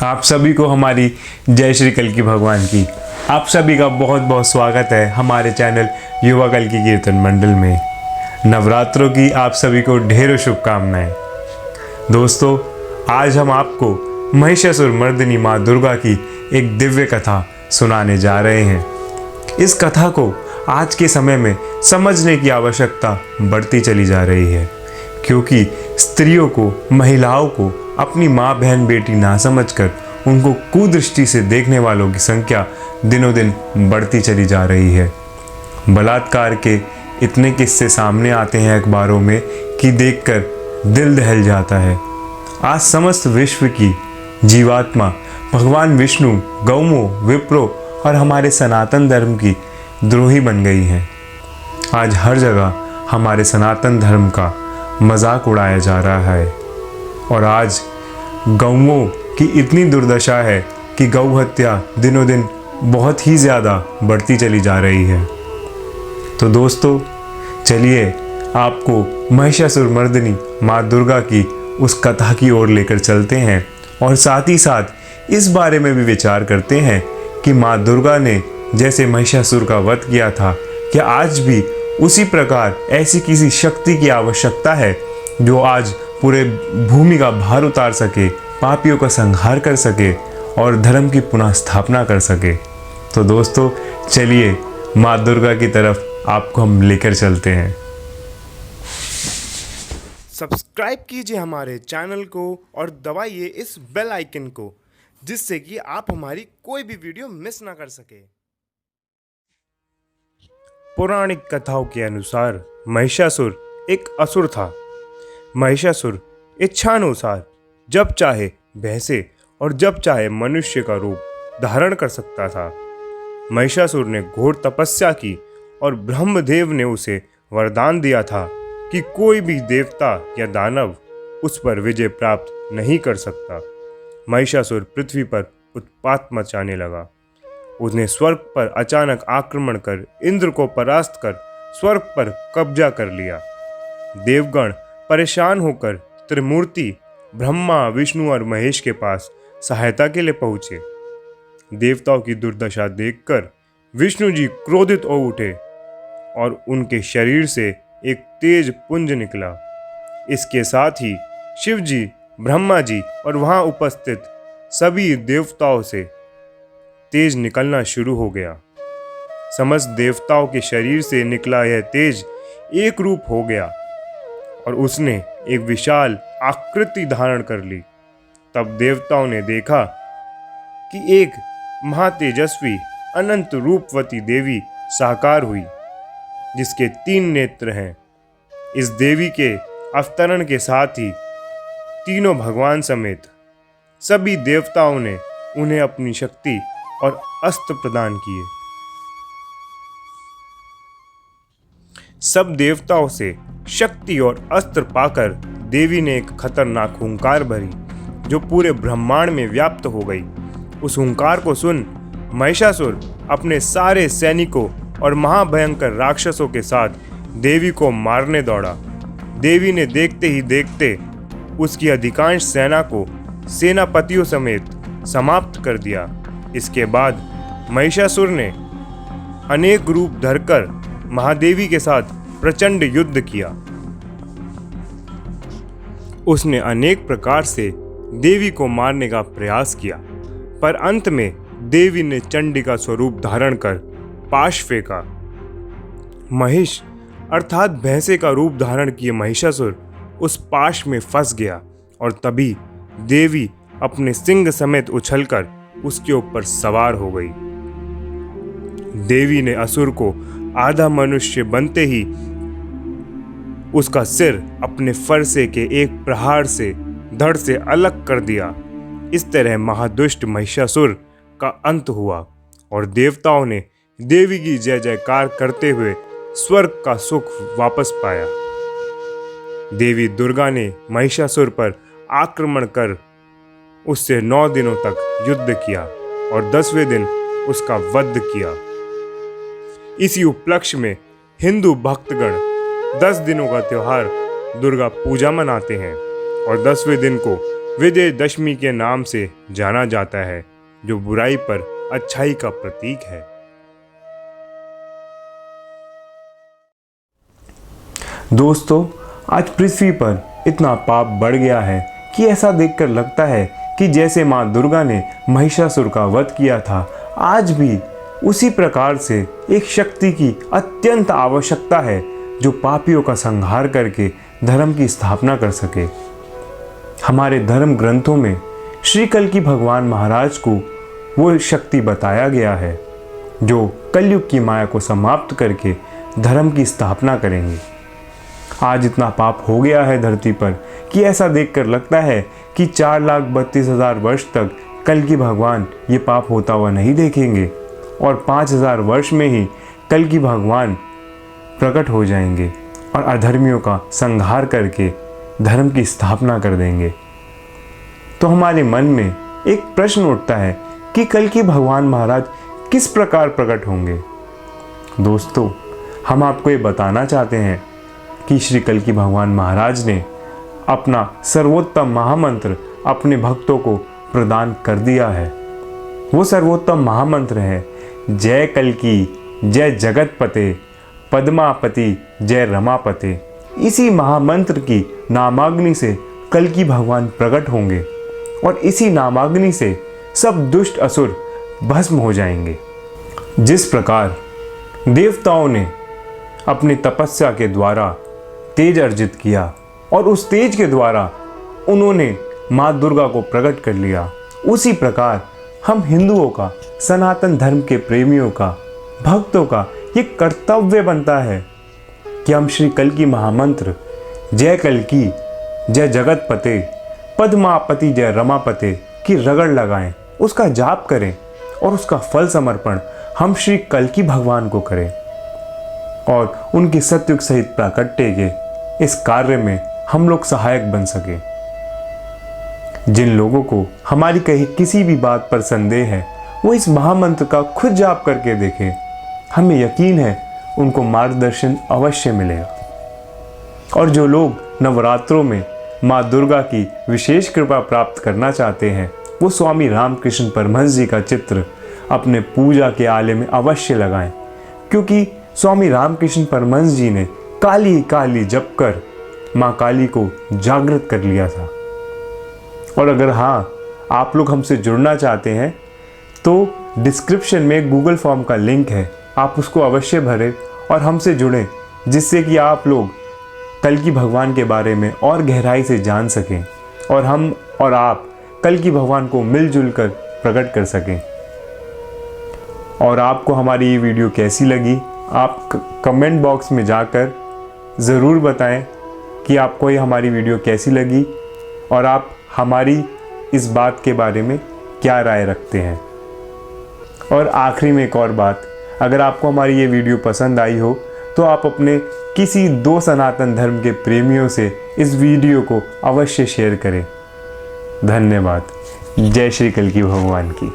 आप सभी को हमारी जय श्री कल्कि भगवान की। आप सभी का बहुत बहुत स्वागत है हमारे चैनल युवा कल्कि कीर्तन मंडल में। नवरात्रों की आप सभी को ढेरों शुभकामनाएं। दोस्तों, आज हम आपको महिषासुर मर्दिनी माँ दुर्गा की एक दिव्य कथा सुनाने जा रहे हैं। इस कथा को आज के समय में समझने की आवश्यकता बढ़ती चली जा रही है, क्योंकि स्त्रियों को, महिलाओं को अपनी माँ, बहन, बेटी ना समझकर उनको कुदृष्टि से देखने वालों की संख्या दिनों दिन बढ़ती चली जा रही है। बलात्कार के इतने किस्से सामने आते हैं अखबारों में कि देखकर दिल दहल जाता है। आज समस्त विश्व की जीवात्मा भगवान विष्णु, गौमों, विप्रो और हमारे सनातन धर्म की द्रोही बन गई हैं। आज हर जगह हमारे सनातन धर्म का मजाक उड़ाया जा रहा है और आज गौओं की इतनी दुर्दशा है कि गौ हत्या दिनों दिन बहुत ही ज़्यादा बढ़ती चली जा रही है। तो दोस्तों, चलिए आपको महिषासुर मर्दिनी माँ दुर्गा की उस कथा की ओर लेकर चलते हैं और साथ ही साथ इस बारे में भी विचार करते हैं कि माँ दुर्गा ने जैसे महिषासुर का वध किया था, क्या आज भी उसी प्रकार ऐसी किसी शक्ति की आवश्यकता है जो आज पूरे भूमि का भार उतार सके, पापियों का संहार कर सके और धर्म की पुनः स्थापना कर सके। तो दोस्तों, चलिए माँ दुर्गा की तरफ आपको हम लेकर चलते हैं। सब्सक्राइब कीजिए हमारे चैनल को और दबाइए इस बेल आइकन को, जिससे कि आप हमारी कोई भी वीडियो मिस ना कर सके। पौराणिक कथाओं के अनुसार महिषासुर एक असुर था। महिषासुर इच्छानुसार जब चाहे भैंसे और जब चाहे मनुष्य का रूप धारण कर सकता था। महिषासुर ने घोर तपस्या की और ब्रह्मदेव ने उसे वरदान दिया था कि कोई भी देवता या दानव उस पर विजय प्राप्त नहीं कर सकता। महिषासुर पृथ्वी पर उत्पात मचाने लगा। उसने स्वर्ग पर अचानक आक्रमण कर इंद्र को परास्त कर स्वर्ग पर कब्जा कर लिया। देवगण परेशान होकर त्रिमूर्ति ब्रह्मा, विष्णु और महेश के पास सहायता के लिए पहुंचे। देवताओं की दुर्दशा देखकर विष्णु जी क्रोधित हो उठे और उनके शरीर से एक तेज पुंज निकला। इसके साथ ही शिव जी, ब्रह्मा जी और वहां उपस्थित सभी देवताओं से तेज निकलना शुरू हो गया। समस्त देवताओं के शरीर से निकला यह तेज एक रूप हो गया और उसने एक विशाल आकृति धारण कर ली। तब देवताओं ने देखा कि एक महातेजस्वी अनंत रूपवती देवी साकार हुई, जिसके 3 नेत्र हैं। इस देवी के अवतरण के साथ ही तीनों भगवान समेत सभी देवताओं ने उन्हें अपनी शक्ति और अस्त्र प्रदान किए। सब देवताओं से शक्ति और अस्त्र पाकर देवी ने एक खतरनाक हुंकार भरी, जो पूरे ब्रह्मांड में व्याप्त हो गई। उस हुंकार को सुन महिषासुर अपने सारे सैनिकों और महाभयंकर राक्षसों के साथ देवी को मारने दौड़ा। देवी ने देखते ही देखते उसकी अधिकांश सेना को सेनापतियों समेत समाप्त कर दिया। इसके बाद महिषासुर ने अनेक रूप धरकर महादेवी के साथ प्रचंड युद्ध किया। उसने अनेक प्रकार से देवी को मारने का प्रयास किया, पर अंत में देवी ने चंडी का स्वरूप धारण कर पाश फेंका। महिष अर्थात भैंसे का रूप धारण किए महिषासुर उस पाश में फंस गया और तभी देवी अपने सिंह समेत उछलकर उसके ऊपर सवार हो गई। देवी ने असुर को आधा मनुष्य बनते ही उसका सिर अपने फरसे के एक प्रहार से धड़ से अलग कर दिया। इस तरह महादुष्ट महिषासुर का अंत हुआ और देवताओं ने देवी की जय जयकार करते हुए स्वर्ग का सुख वापस पाया। देवी दुर्गा ने महिषासुर पर आक्रमण कर उससे 9 दिनों तक युद्ध किया और 10वें दिन उसका वध किया। इसी उपलक्ष्य में हिंदू भक्तगण 10 दिनों का त्योहार दुर्गा पूजा मनाते हैं और 10वें दिन को विजयदशमी के नाम से जाना जाता है, जो बुराई पर अच्छाई का प्रतीक है। दोस्तों, आज पृथ्वी पर इतना पाप बढ़ गया है कि ऐसा देखकर लगता है कि जैसे माँ दुर्गा ने महिषासुर का वध किया था, आज भी उसी प्रकार से एक शक्ति की अत्यंत आवश्यकता है जो पापियों का संहार करके धर्म की स्थापना कर सके। हमारे धर्म ग्रंथों में श्री कल्कि भगवान महाराज को वो शक्ति बताया गया है जो कलयुग की माया को समाप्त करके धर्म की स्थापना करेंगे। आज इतना पाप हो गया है धरती पर कि ऐसा देखकर लगता है कि 4,32,000 वर्ष तक कल्कि भगवान ये पाप होता हुआ नहीं देखेंगे और 5,000 वर्ष में ही कल्कि भगवान प्रकट हो जाएंगे और अधर्मियों का संहार करके धर्म की स्थापना कर देंगे। तो हमारे मन में एक प्रश्न उठता है कि कल्कि भगवान महाराज किस प्रकार प्रकट होंगे। दोस्तों, हम आपको ये बताना चाहते हैं कि श्री कल्कि भगवान महाराज ने अपना सर्वोत्तम महामंत्र अपने भक्तों को प्रदान कर दिया है। वो सर्वोत्तम महामंत्र है जय कल्कि जय जगतपते पद्मापति जय रमापते। इसी महामंत्र की नामाग्नि से कल्कि भगवान प्रकट होंगे और इसी नामाग्नि से सब दुष्ट असुर भस्म हो जाएंगे। जिस प्रकार देवताओं ने अपनी तपस्या के द्वारा तेज अर्जित किया और उस तेज के द्वारा उन्होंने माँ दुर्गा को प्रकट कर लिया, उसी प्रकार हम हिंदुओं का, सनातन धर्म के प्रेमियों का, भक्तों का ये कर्तव्य बनता है कि हम श्री कल्कि महामंत्र जय कल्कि जय जगतपते पद्मापति जय रमापते की रगड़ लगाएं, उसका जाप करें और उसका फल समर्पण हम श्री कल्कि भगवान को करें और उनकी सत्युग सहित प्राकट्य के इस कार्य में हम लोग सहायक बन सके। जिन लोगों को हमारी कहीं किसी भी बात पर संदेह है, वो इस महामंत्र का खुद जाप करके देखें। हमें यकीन है उनको मार्गदर्शन अवश्य मिलेगा। और जो लोग नवरात्रों में माँ दुर्गा की विशेष कृपा प्राप्त करना चाहते हैं, वो स्वामी रामकृष्ण परमहंस जी का चित्र अपने पूजा के आले में अवश्य लगाएं, क्योंकि स्वामी रामकृष्ण परमहंस जी ने काली काली जप कर माँ काली को जागृत कर लिया था। और अगर हाँ, आप लोग हमसे जुड़ना चाहते हैं तो डिस्क्रिप्शन में गूगल फॉर्म का लिंक है, आप उसको अवश्य भरें और हमसे जुड़ें, जिससे कि आप लोग कल्कि भगवान के बारे में और गहराई से जान सकें और हम और आप कल्कि भगवान को मिलजुल कर प्रकट कर सकें। और आपको हमारी ये वीडियो कैसी लगी, आप कमेंट बॉक्स में जाकर ज़रूर बताएं कि आपको ये हमारी वीडियो कैसी लगी और आप हमारी इस बात के बारे में क्या राय रखते हैं। और आखिरी में एक और बात, अगर आपको हमारी ये वीडियो पसंद आई हो तो आप अपने किसी 2 सनातन धर्म के प्रेमियों से इस वीडियो को अवश्य शेयर करें। धन्यवाद। जय श्री कल्कि भगवान की।